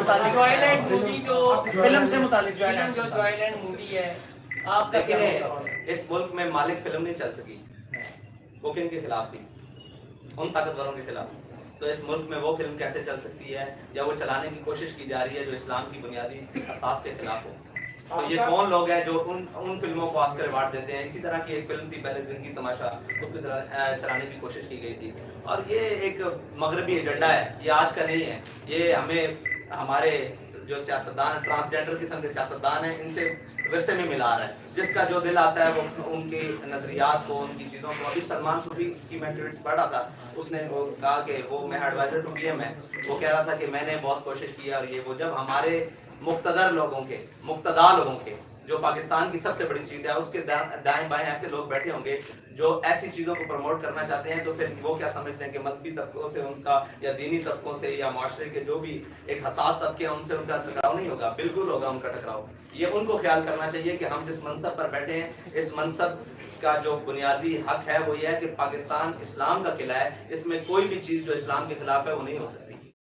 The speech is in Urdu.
متعلق جوائے لینڈ مووی جو فلم سے متعلق فلم جو جوائے لینڈ مووی ہے، آپ کا کیا مطلب ہے؟ اس ملک میں مالک فلم نہیں چل سکی، وہ کن کے خلاف تھی؟ ان طاقتوروں کے خلاف۔ تو اس ملک میں وہ فلم کیسے چل سکتی ہے یا وہ چلانے کی کوشش کی جا رہی ہے جو اسلام کی بنیادی اساس کے خلاف ہو؟ تو یہ کون لوگ ہیں جو ان فلموں کو آسکر ایوارڈ دیتے ہیں؟ اسی طرح کی ایک فلم تھی پہلے زندگی تماشا، اس کو چلانے کی کوشش کی گئی تھی، اور یہ ایک مغربی ایجنڈا ہے، یہ آج کا نہیں ہے، یہ ہمارے جو سیاستدان ٹرانسجینڈر قسم کے سیاستدان ہیں ان سے ورثے میں ملا رہا ہے، جس کا جو دل آتا ہے وہ ان کی نظریات کو، ان کی چیزوں کو۔ ابھی سلمان صوفی کی میں ٹویٹس پڑھ رہا تھا، اس نے وہ کہا کہ وہ میں ایڈوائزر ٹو پی ایم ہے، وہ کہہ رہا تھا کہ میں نے بہت کوشش کی اور یہ وہ، جب ہمارے مقتدر لوگوں کے، مقتدا لوگوں کے، جو پاکستان کی سب سے بڑی سیٹ ہے اس کے دائیں بائیں ایسے لوگ بیٹھے ہوں گے جو ایسی چیزوں کو پروموٹ کرنا چاہتے ہیں، تو پھر وہ کیا سمجھتے ہیں کہ مذہبی طبقوں سے ان کا، یا دینی طبقوں سے، یا معاشرے کے جو بھی ایک حساس طبقے ہیں ان سے ان کا ٹکراؤ نہیں ہوگا؟ بالکل ہوگا ان کا ٹکراؤ۔ یہ ان کو خیال کرنا چاہیے کہ ہم جس منصب پر بیٹھے ہیں، اس منصب کا جو بنیادی حق ہے وہ یہ ہے کہ پاکستان اسلام کا قلعہ ہے، اس میں کوئی بھی چیز جو اسلام کے خلاف ہے وہ نہیں ہو سکتی۔